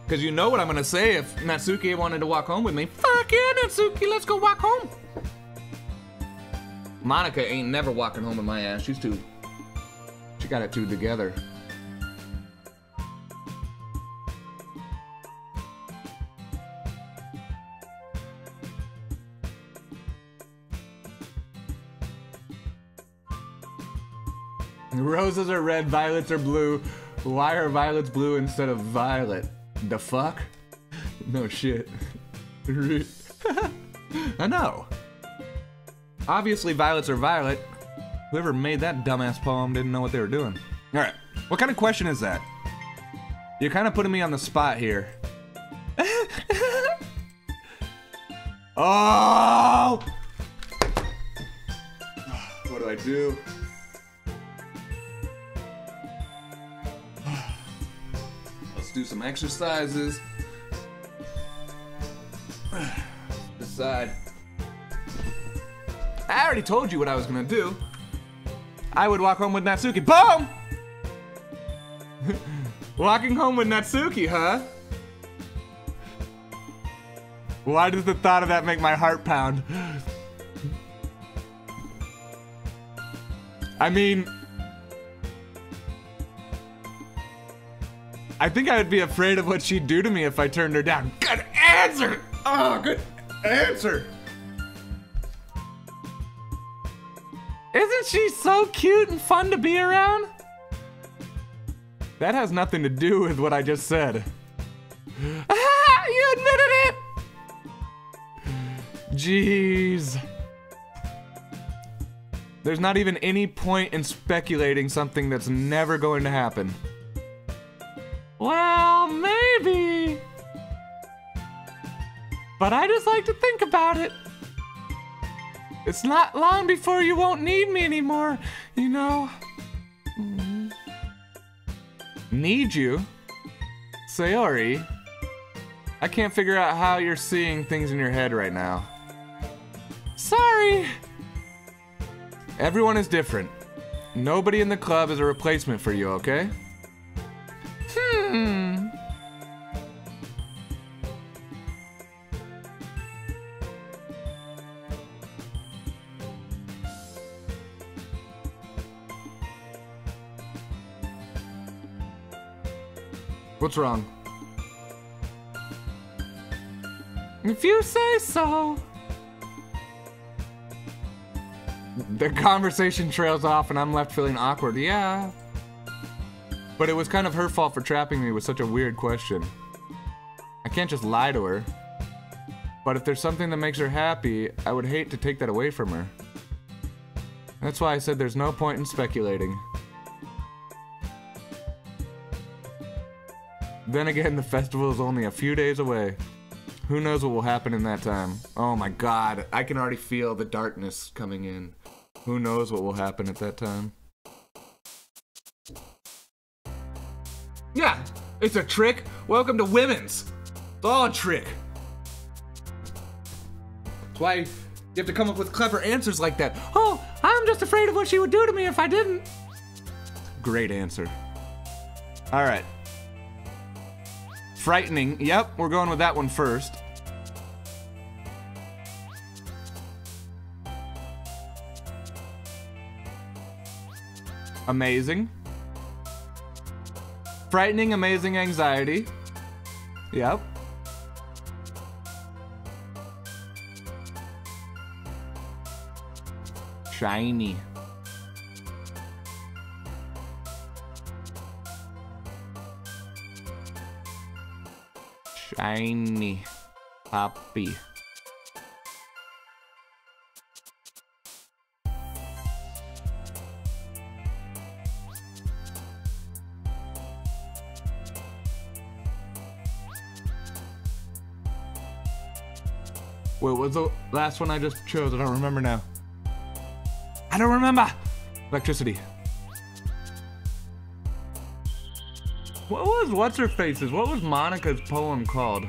Because you know what I'm going to say if Natsuki wanted to walk home with me. Fuck yeah, Natsuki, let's go walk home. Monika ain't never walking home with my ass. She got it two together. Roses are red, violets are blue. Why are violets blue instead of violet? The fuck? No shit. I know. Obviously violets are violet. Whoever made that dumbass poem didn't know what they were doing. Alright, what kind of question is that? You're kind of putting me on the spot here. Oh! What do I do? Do some exercises. Decide. I already told you what I was gonna do. I would walk home with Natsuki. Boom! Walking home with Natsuki, huh? Why does the thought of that make my heart pound? I think I would be afraid of what she'd do to me if I turned her down. Good answer! Oh, good answer! Isn't she so cute and fun to be around? That has nothing to do with what I just said. Jeez. There's not even any point in speculating something that's never going to happen. Well, maybe. But I just like to think about it. It's not long before you won't need me anymore, you know? Need you? Sayori? I can't figure out how you're seeing things in your head right now. Sorry. Everyone is different. Nobody in the club is a replacement for you, okay? What's wrong? If you say so. The conversation trails off and I'm left feeling awkward. Yeah. But it was kind of her fault for trapping me with such a weird question. I can't just lie to her. But if there's something that makes her happy, I would hate to take that away from her. That's why I said there's no point in speculating. Then again, the festival is only a few days away. Who knows what will happen in that time? Oh my god, I can already feel the darkness coming in. Who knows what will happen at that time? Yeah, it's a trick. Welcome to Women's. It's all a trick. That's why you have to come up with clever answers like that. Oh, I'm just afraid of what she would do to me if I didn't. Great answer. All right. Frightening. Yep, we're going with that one first. Amazing. Frightening, amazing, anxiety. Yep. Shiny. Shiny. Poppy. Wait, what's the last one I just chose? I don't remember now. I don't remember! Electricity. What was What's-Her-Face's? What was Monika's poem called?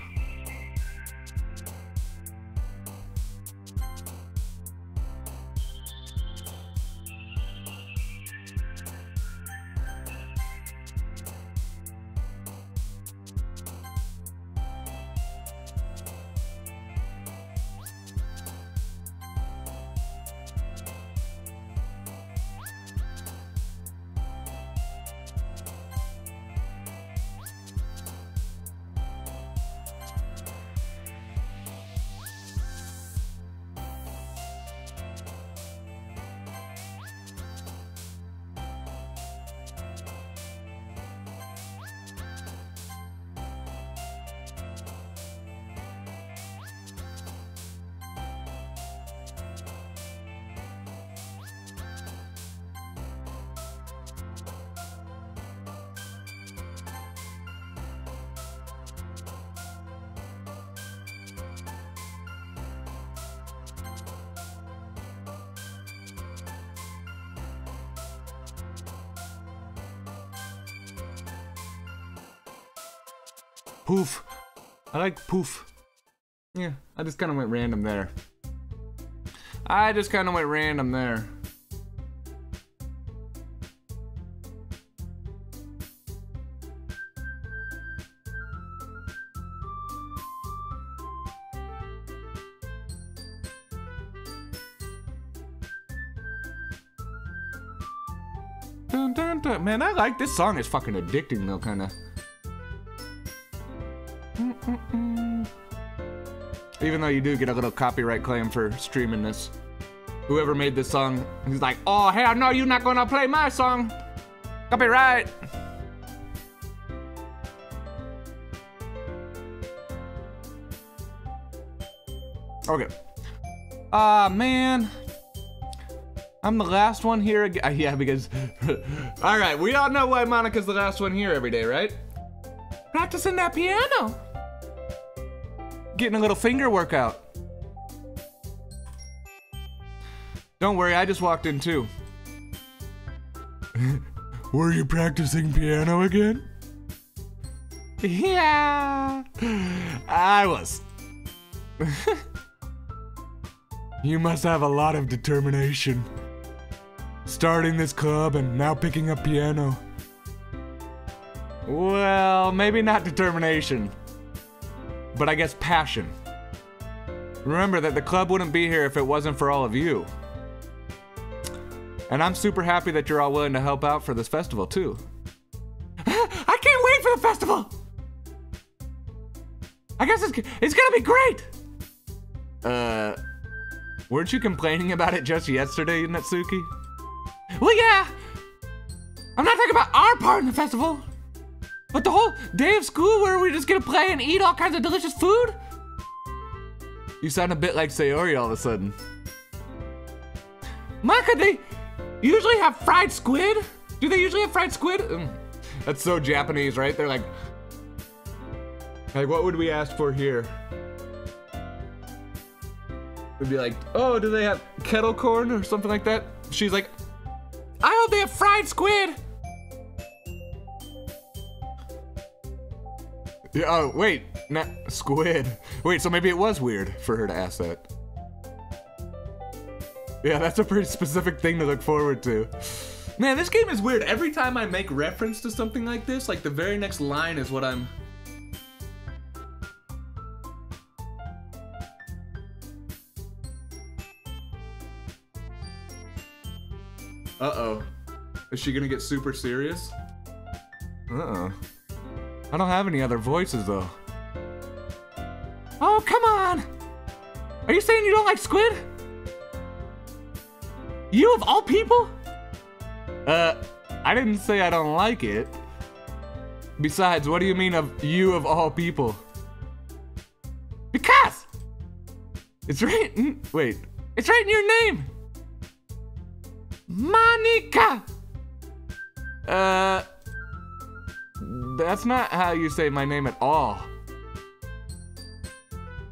Poof. I like poof. Yeah, I just kind of went random there. Dun, dun, dun. Man, I like this song. It's fucking addicting though, kind of. Even though you do get a little copyright claim for streaming this. Whoever made this song, he's like, oh hell no, you're not gonna play my song. Copyright. Okay. Ah, man. I'm the last one here again. Yeah, because... Alright, we all know why Monika's the last one here every day, right? Practicing that piano. Getting a little finger workout. Don't worry, I just walked in too. Were you practicing piano again? Yeah, I was. You must have a lot of determination. Starting this club and now picking up piano. Well, maybe not determination, but I guess passion. Remember that the club wouldn't be here if it wasn't for all of you. And I'm super happy that you're all willing to help out for this festival too. I can't wait for the festival. I guess it's gonna be great. Weren't you complaining about it just yesterday, Natsuki? Well, yeah. I'm not talking about our part in the festival, but the whole day of school where we're just gonna play and eat all kinds of delicious food. You sound a bit like Sayori all of a sudden. Monika, they usually have fried squid. Do they usually have fried squid? That's so Japanese, right? They're like, what would we ask for here? We'd be like, oh, do they have kettle corn or something like that? She's like, I hope they have fried squid. Yeah, oh, wait, not squid. Wait, so maybe it was weird for her to ask that. Yeah, that's a pretty specific thing to look forward to. Man, this game is weird. Every time I make reference to something like this, like the very next line is what I'm... Uh-oh. Is she gonna get super serious? Uh-oh. I don't have any other voices, though. Oh, come on! Are you saying you don't like squid? You of all people? I didn't say I don't like it. Besides, what do you mean of you of all people? Because! It's right in, wait. It's right in your name! Monika! That's not how you say my name at all.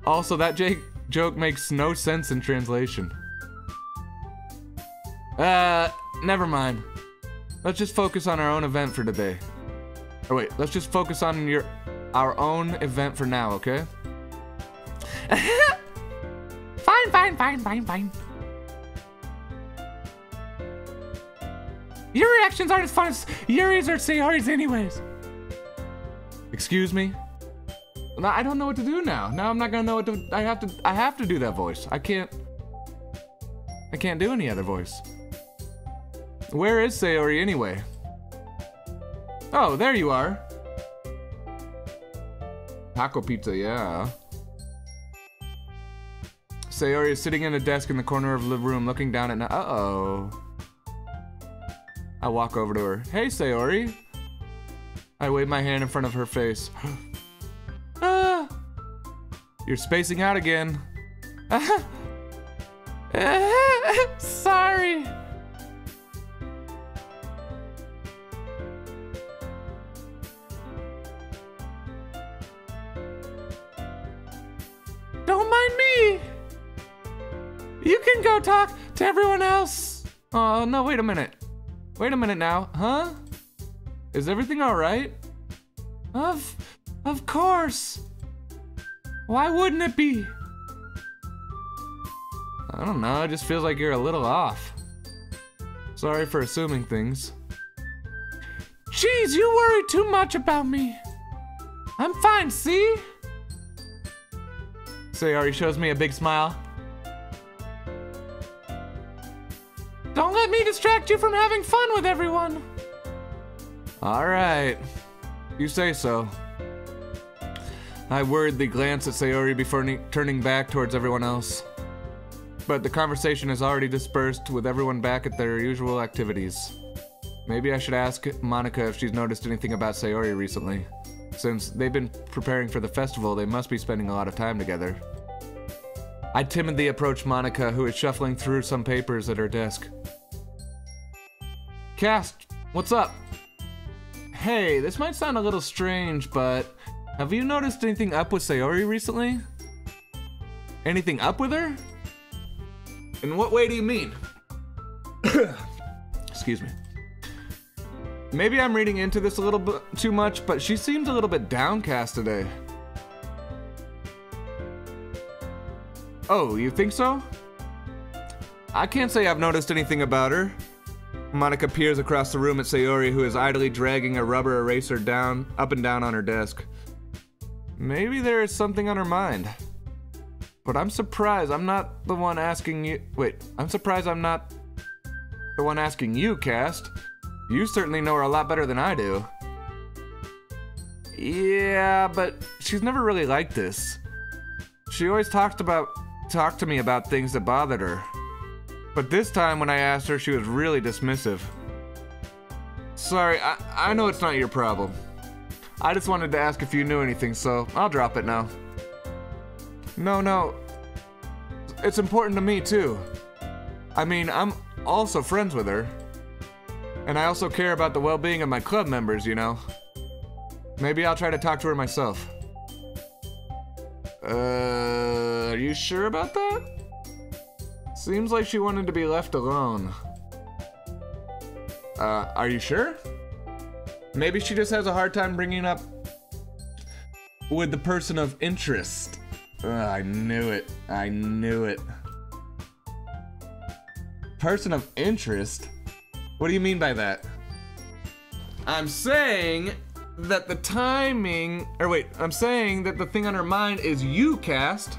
Also, that joke makes no sense in translation. Never mind. Let's just focus on our own event for today. Or wait, let's just focus on our own event for now, okay? Fine. Your reactions aren't as fun as Yuri's or Sayori's anyways. Excuse me? Now, I don't know what to do now. Now I'm not gonna know what to, I have to do that voice. I can't do any other voice. Where is Sayori anyway? Oh, there you are. Taco pizza, yeah. Sayori is sitting in a desk in the corner of the room looking down at uh-oh. I walk over to her. Hey, Sayori. I wave my hand in front of her face. You're spacing out again. Sorry. Don't mind me. You can go talk to everyone else. Oh, no, wait a minute. Wait a minute now, huh? Is everything all right? Of course. Why wouldn't it be? I don't know, it just feels like you're a little off. Sorry for assuming things. Jeez, you worry too much about me. I'm fine, see? Sayori shows me a big smile. Don't let me distract you from having fun with everyone. Alright, you say so. I worriedly glance at Sayori before turning back towards everyone else. But the conversation is already dispersed with everyone back at their usual activities. Maybe I should ask Monika if she's noticed anything about Sayori recently. Since they've been preparing for the festival, they must be spending a lot of time together. I timidly approach Monika, who is shuffling through some papers at her desk. Cast, what's up? Hey, this might sound a little strange, but have you noticed anything up with Sayori recently? Anything up with her? In what way do you mean? Excuse me. Maybe I'm reading into this a little bit too much, but she seems a little bit downcast today. Oh, you think so? I can't say I've noticed anything about her. Monika peers across the room at Sayori, who is idly dragging a rubber eraser up and down on her desk. Maybe there is something on her mind. But I'm surprised I'm not the one asking you. Wait, I'm surprised I'm not the one asking you, Cast. You certainly know her a lot better than I do. Yeah, but she's never really like this. She always talked to me about things that bothered her. But this time when I asked her, she was really dismissive. Sorry, I know it's not your problem. I just wanted to ask if you knew anything, so I'll drop it now. No. It's important to me, too. I mean, I'm also friends with her. And I also care about the well-being of my club members, you know. Maybe I'll try to talk to her myself. Are you sure about that? Seems like she wanted to be left alone. Are you sure? Maybe she just has a hard time bringing up with the person of interest. I knew it. I knew it. Person of interest? What do you mean by that? I'm saying that the timing, or wait, I'm saying that the thing on her mind is you, Cast.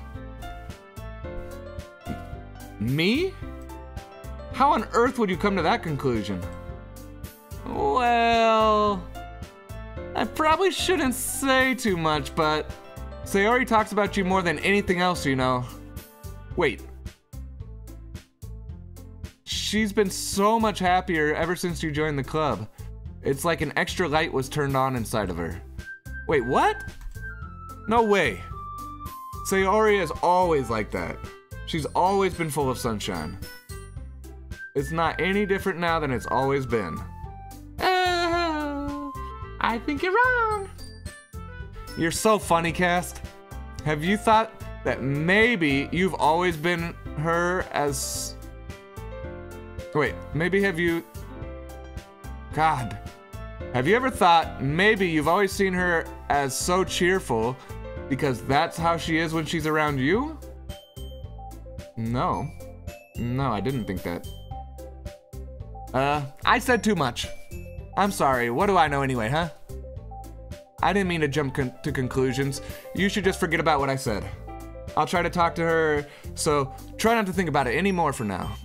Me? How on earth would you come to that conclusion? Well, I probably shouldn't say too much, but Sayori talks about you more than anything else, you know. Wait. She's been so much happier ever since you joined the club. It's like an extra light was turned on inside of her. Wait, what? No way. Sayori is always like that. She's always been full of sunshine. It's not any different now than it's always been. I think you're wrong. You're so funny, Cast. Have you thought that maybe you've always been her as... Wait, maybe have you... God. Have you ever thought maybe you've always seen her as so cheerful because that's how she is when she's around you? No. No, I didn't think that. I said too much. I'm sorry, what do I know anyway, huh? I didn't mean to jump to conclusions. You should just forget about what I said. I'll try to talk to her, so try not to think about it anymore for now.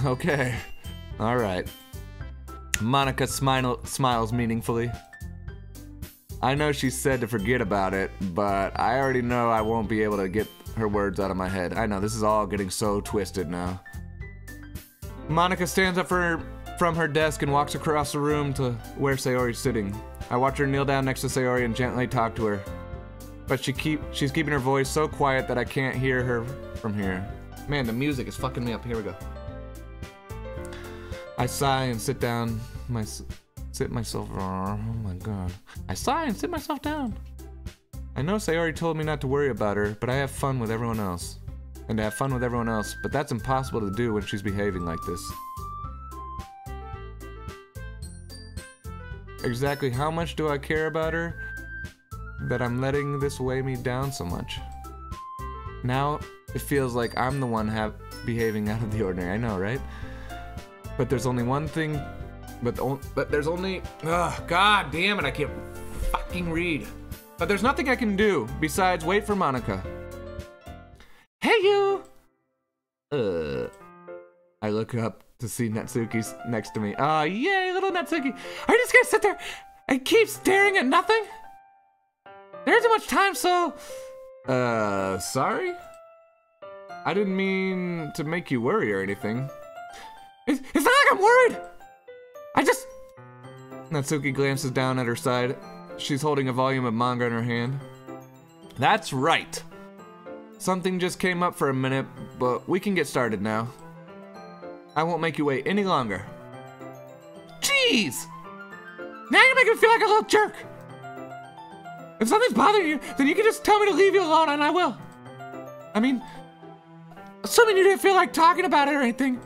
Okay. Alright. Monika smiles meaningfully. I know she said to forget about it, but I already know I won't be able to get her words out of my head. I know, this is all getting so twisted now. Monika stands up from her desk and walks across the room to where Sayori's sitting. I watch her kneel down next to Sayori and gently talk to her. But she's keeping her voice so quiet that I can't hear her from here. Man, the music is fucking me up. Here we go. I sigh and sit down. Oh my god. I sigh and sit myself down. I know Sayori told me not to worry about her, but I have fun with everyone else. And to have fun with everyone else, but that's impossible to do when she's behaving like this. Exactly how much do I care about her that I'm letting this weigh me down so much? Now it feels like I'm the one behaving out of the ordinary. I know, right? But there's only one thing. But there's only. Ugh, god damn it! I can't fucking read. But there's nothing I can do besides wait for Monika. Hey you! I look up to see Natsuki's next to me. Ah, yay, little Natsuki! Are you just gonna sit there and keep staring at nothing? There isn't much time, so... sorry? I didn't mean to make you worry or anything. It's not like I'm worried! I just... Natsuki glances down at her side. She's holding a volume of manga in her hand. That's right! Something just came up for a minute, but we can get started now. I won't make you wait any longer. Jeez! Now you're making me feel like a little jerk. If something's bothering you, then you can just tell me to leave you alone and I will. I mean, assuming you didn't feel like talking about it or anything.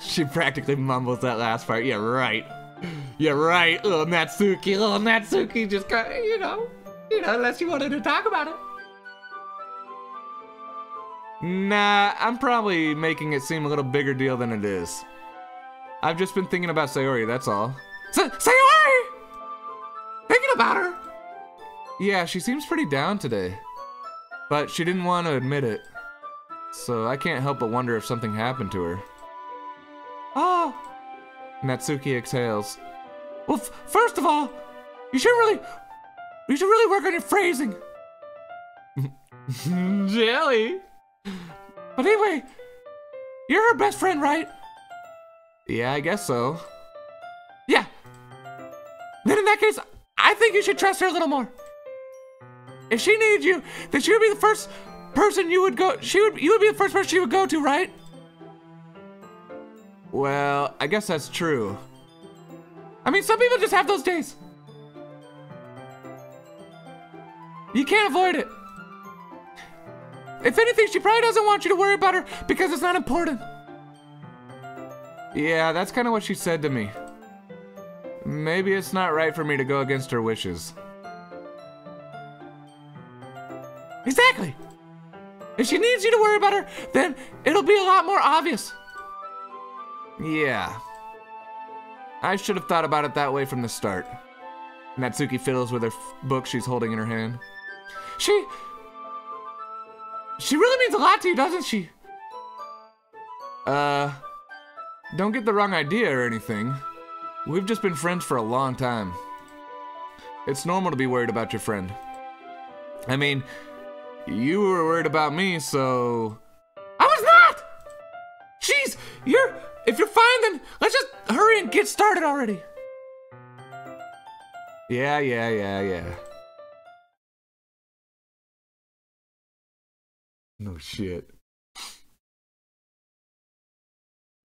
She practically mumbles that last part. Yeah, right. Yeah, right, little Natsuki. Little Natsuki just got, you know, unless you wanted to talk about it. Nah, I'm probably making it seem a little bigger deal than it is. I've just been thinking about Sayori, that's all. Sayori! Thinking about her? Yeah, she seems pretty down today. But she didn't want to admit it. So I can't help but wonder if something happened to her. Oh. Natsuki exhales. Well, first of all, you should really work on your phrasing. Jelly. But anyway, you're her best friend, right? Yeah, I guess so. Yeah. Then in that case, I think you should trust her a little more. If she needed you, then she would be the first person you would go. You would be the first person she would go to, right? Well, I guess that's true. I mean, some people just have those days. You can't avoid it. If anything, she probably doesn't want you to worry about her because it's not important. Yeah, that's kind of what she said to me. Maybe it's not right for me to go against her wishes. Exactly. If she needs you to worry about her, then it'll be a lot more obvious. Yeah. I should have thought about it that way from the start. Natsuki fiddles with her book she's holding in her hand. She really means a lot to you, doesn't she? Don't get the wrong idea or anything. We've just been friends for a long time. It's normal to be worried about your friend. I mean, you were worried about me, so... I was not! Jeez, if you're fine, then let's just hurry and get started already. Yeah. No shit.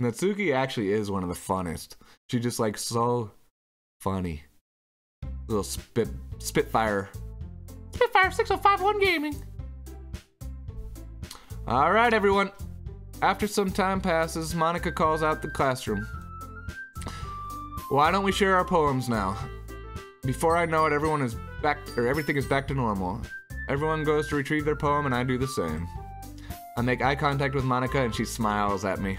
Natsuki actually is one of the funnest. She just like so funny. Little Spitfire. SpitFire6051 Gaming. Alright everyone. After some time passes, Monika calls out the classroom. Why don't we share our poems now? Before I know it, everything is back to normal. Everyone goes to retrieve their poem and I do the same. I make eye contact with Monika and she smiles at me.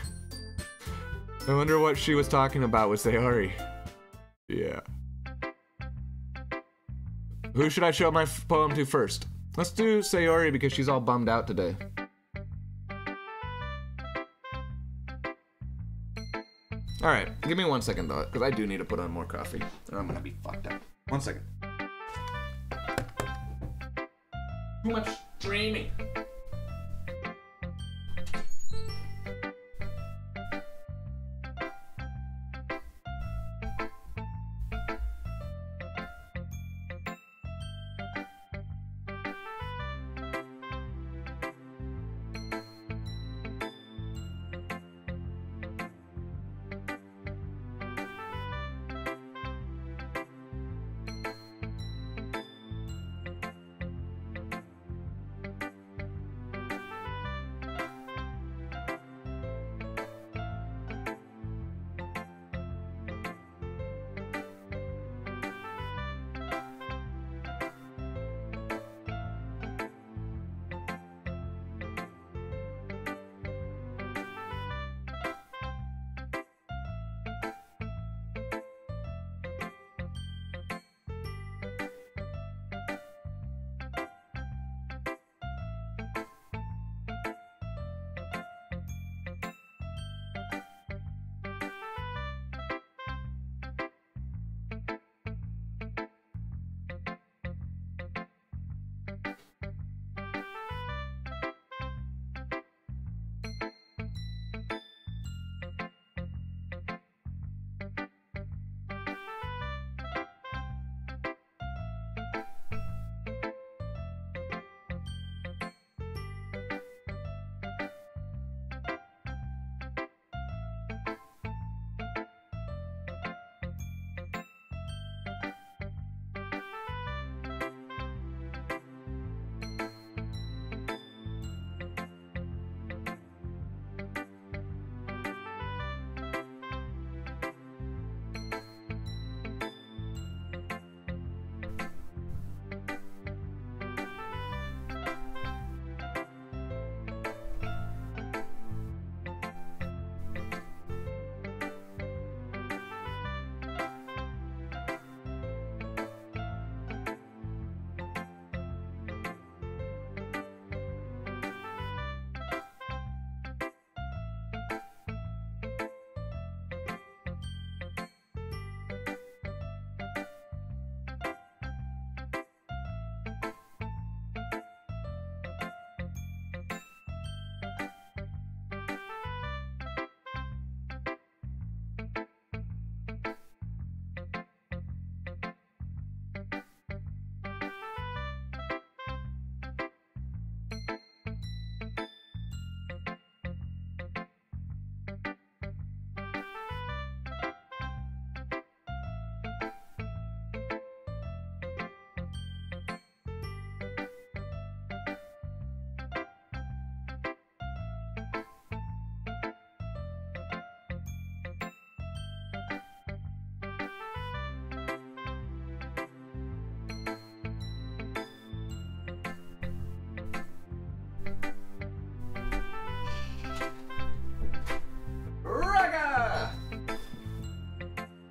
I wonder what she was talking about with Sayori. Yeah. Who should I show my poem to first? Let's do Sayori because she's all bummed out today. Alright, give me 1 second though, because I do need to put on more coffee, or I'm gonna be fucked up. 1 second. Too much streaming.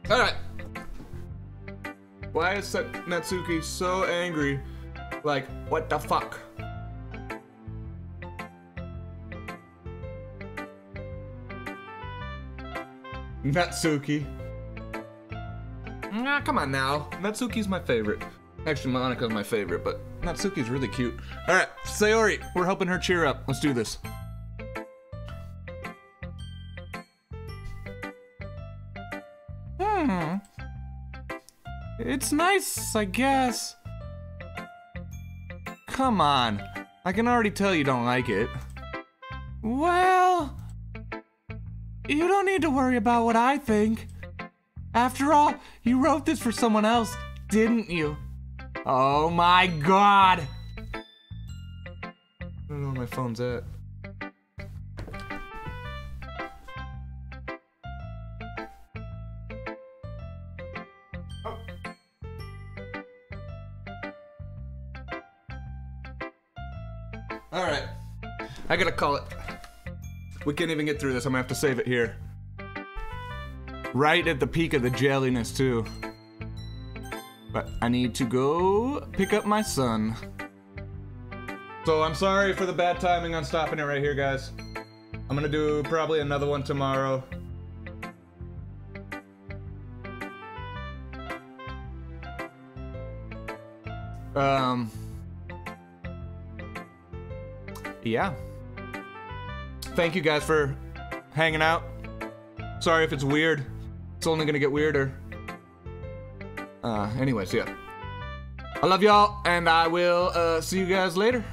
Alright. Why is Natsuki so angry? Like, what the fuck? Natsuki. Nah, come on now. Natsuki's my favorite. Actually, Monika's my favorite, but Natsuki's really cute. Alright, Sayori, we're helping her cheer up. Let's do this. It's nice, I guess. Come on. I can already tell you don't like it. Well, you don't need to worry about what I think. After all, you wrote this for someone else, didn't you? Oh my god! I don't know where my phone's at. Alright. I gotta call it. We can't even get through this. I'm gonna have to save it here. Right at the peak of the jelliness, too. But I need to go pick up my son. So I'm sorry for the bad timing on stopping it right here, guys. I'm gonna do probably another one tomorrow. Yeah. Thank you guys for hanging out. Sorry if it's weird. It's only gonna get weirder. Anyways, yeah. I love y'all, and I will see you guys later.